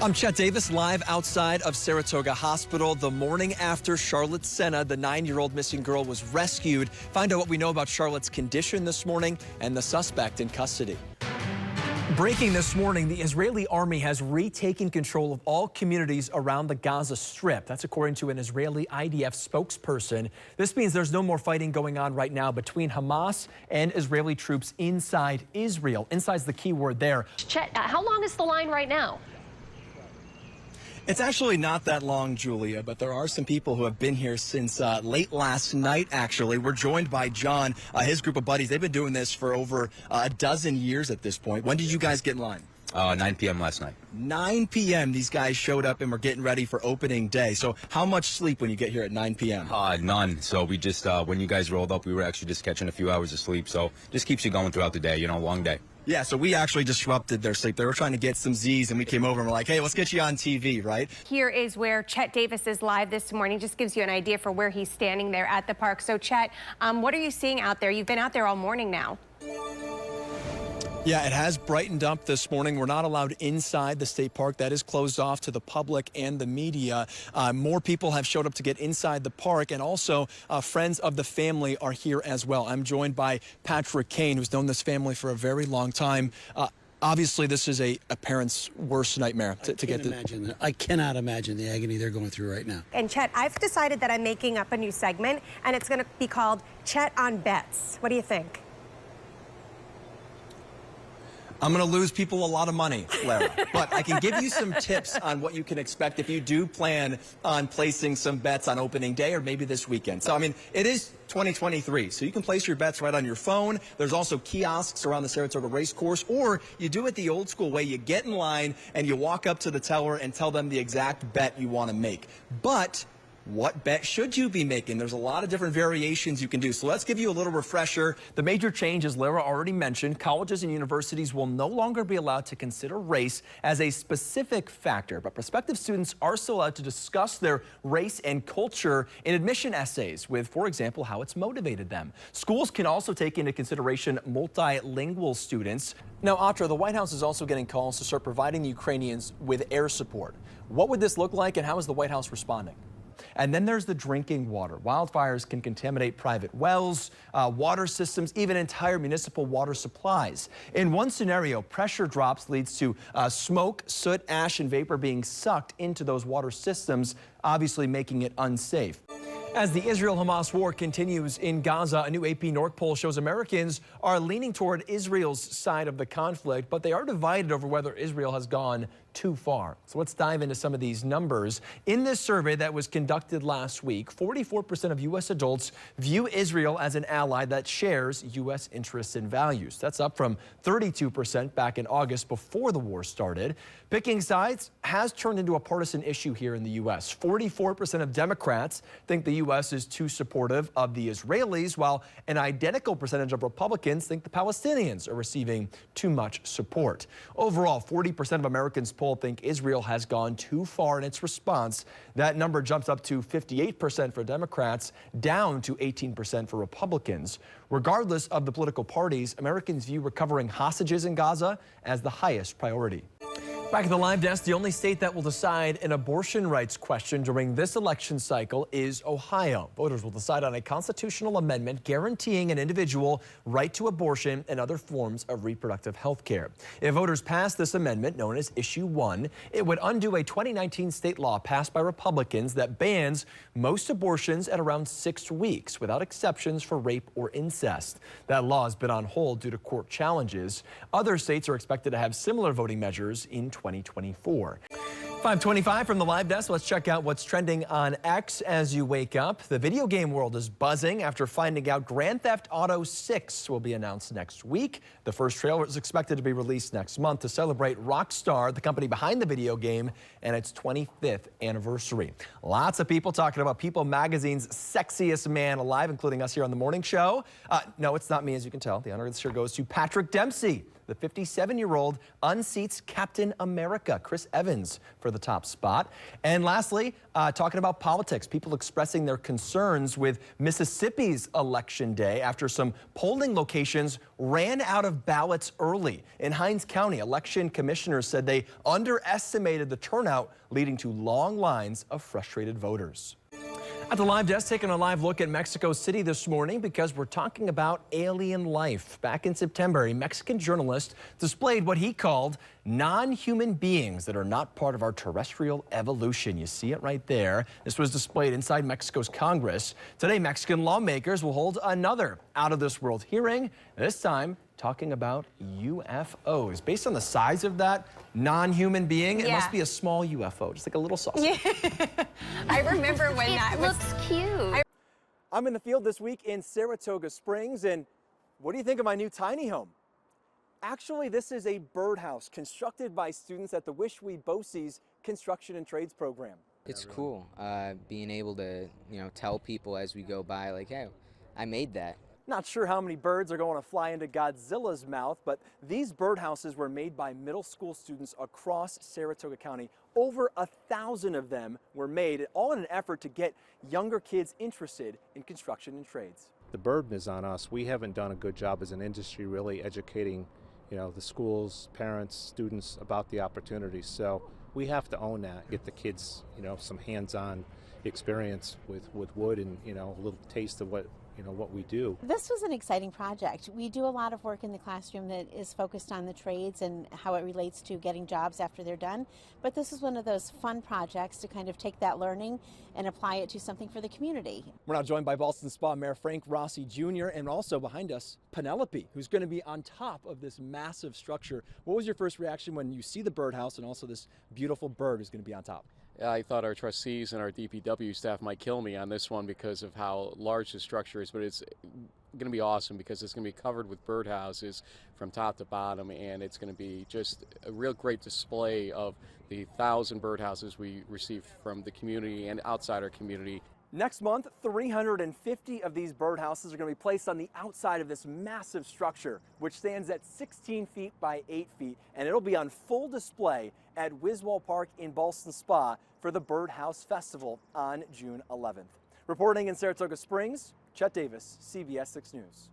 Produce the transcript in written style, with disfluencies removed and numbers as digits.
I'm Chet Davis, live outside of Saratoga Hospital the morning after Charlotte Senna, the 9-year-old missing girl, was rescued. Find out what we know about Charlotte's condition this morning and the suspect in custody. Breaking this morning, the Israeli army has retaken control of all communities around the Gaza Strip. That's according to an Israeli IDF spokesperson. This means there's no more fighting going on right now between Hamas and Israeli troops inside Israel. Inside's the key word there. Chet, how long is the line right now? It's actually not that long, Julia, but there are some people who have been here since late last night, actually. We're joined by John, his group of buddies. They've been doing this for over a dozen years at this point. When did you guys get in line? 9 p.m. last night. 9 p.m. these guys showed up and were getting ready for opening day. So how much sleep when you get here at 9 p.m.? None. So we just, when you guys rolled up, we were actually just catching a few hours of sleep. So just keeps you going throughout the day, you know, long day. Yeah, so we actually disrupted their sleep. They were trying to get some Z's, and we came over and we're like, hey, let's get you on TV, right? Here is where Chet Davis is live this morning. Just gives you an idea for where he's standing there at the park. So, Chet, what are you seeing out there? You've been out there all morning now. Yeah, it has brightened up this morning. We're not allowed inside the state park. That is closed off to the public and the media. More people have showed up to get inside the park, and also friends of the family are here as well. I'm joined by Patrick Kane, who's known this family for a very long time. Obviously, this is a parent's worst nightmare to get to. I cannot imagine the agony they're going through right now. And Chet, I've decided that I'm making up a new segment, and it's going to be called Chet on Bets. What do you think? I'm going to lose people a lot of money, Lara, but I can give you some tips on what you can expect if you do plan on placing some bets on opening day or maybe this weekend. So, I mean, it is 2023, so you can place your bets right on your phone. There's also kiosks around the Saratoga race course, or you do it the old school way. You get in line and you walk up to the teller and tell them the exact bet you want to make. But what bet should you be making? There's a lot of different variations you can do. So let's give you a little refresher. The major change, as Lara already mentioned, colleges and universities will no longer be allowed to consider race as a specific factor, but prospective students are still allowed to discuss their race and culture in admission essays with, for example, how it's motivated them. Schools can also take into consideration multilingual students. Now, Atra, the White House is also getting calls to start providing the Ukrainians with air support. What would this look like, and how is the White House responding? And then there's the drinking water. Wildfires can contaminate private wells, water systems, even entire municipal water supplies. In one scenario, pressure drops leads to smoke, soot, ash, and vapor being sucked into those water systems, obviously making it unsafe. As the Israel-Hamas war continues in Gaza, a new AP North poll shows Americans are leaning toward Israel's side of the conflict, but they are divided over whether Israel has gone too far. So let's dive into some of these numbers. In this survey that was conducted last week, 44% of U.S. adults view Israel as an ally that shares U.S. interests and values. That's up from 32% back in August before the war started. Picking sides has turned into a partisan issue here in the U.S. 44% of Democrats think the U.S. is too supportive of the Israelis, while an identical percentage of Republicans think the Palestinians are receiving too much support. Overall, 40% of Americans polled think Israel has gone too far in its response. That number jumps up to 58% for Democrats, down to 18% for Republicans. Regardless of the political parties, Americans view recovering hostages in Gaza as the highest priority. Back at the live desk, the only state that will decide an abortion rights question during this election cycle is Ohio. Voters will decide on a constitutional amendment guaranteeing an individual right to abortion and other forms of reproductive health care. If voters pass this amendment, known as Issue 1, it would undo a 2019 state law passed by Republicans that bans most abortions at around 6 weeks, without exceptions for rape or incest. That law has been on hold due to court challenges. Other states are expected to have similar voting measures in 2024. 5:25 from the live desk. Let's check out what's trending on X as you wake up. The video game world is buzzing after finding out Grand Theft Auto 6 will be announced next week. The first trailer is expected to be released next month to celebrate Rockstar, the company behind the video game, and its 25th anniversary. Lots of people talking about People Magazine's sexiest man alive, including us here on the morning show. No, it's not me, as you can tell. The honor of this year goes to Patrick Dempsey. The 57-year-old unseats Captain America, Chris Evans, for the top spot. And lastly, talking about politics, people expressing their concerns with Mississippi's election day after some polling locations ran out of ballots early. In Hinds County, election commissioners said they underestimated the turnout, leading to long lines of frustrated voters. At the live desk, taking a live look at Mexico City this morning because we're talking about alien life. Back in September, a Mexican journalist displayed what he called non-human beings that are not part of our terrestrial evolution. You see it right there. This was displayed inside Mexico's Congress. Today, Mexican lawmakers will hold another out-of-this-world hearing, this time talking about UFOs. Based on the size of that non-human being, it must be a small UFO, just like a little saucer. Yeah. I remember when It looks cute. I'm in the field this week in Saratoga Springs, and what do you think of my new tiny home? Actually, this is a birdhouse constructed by students at the Wish We Bosie's Construction and Trades program. It's cool being able to, tell people as we go by, like, hey, I made that. Not sure how many birds are going to fly into Godzilla's mouth, but these birdhouses were made by middle school students across Saratoga County. Over 1,000 of them were made, all in an effort to get younger kids interested in construction and trades. The burden is on us. We haven't done a good job as an industry really educating, the schools, parents, students about the opportunities. So we have to own that, get the kids, some hands-on experience with wood and, a little taste of what we do. This was an exciting project. We do a lot of work in the classroom that is focused on the trades and how it relates to getting jobs after they're done. But this is one of those fun projects to kind of take that learning and apply it to something for the community. We're now joined by Ballston Spa Mayor Frank Rossi Jr. and also behind us, Penelope, who's going to be on top of this massive structure. What was your first reaction when you see the birdhouse and also this beautiful bird who's going to be on top? I thought our trustees and our DPW staff might kill me on this one because of how large the structure is, but it's going to be awesome because it's going to be covered with birdhouses from top to bottom, and it's going to be just a real great display of the 1,000 birdhouses we receive from the community and outside our community. Next month, 350 of these birdhouses are going to be placed on the outside of this massive structure, which stands at 16 feet by 8 feet, and it'll be on full display at Wiswall Park in Ballston Spa for the Birdhouse Festival on June 11th. Reporting in Saratoga Springs, Chet Davis, CBS 6 News.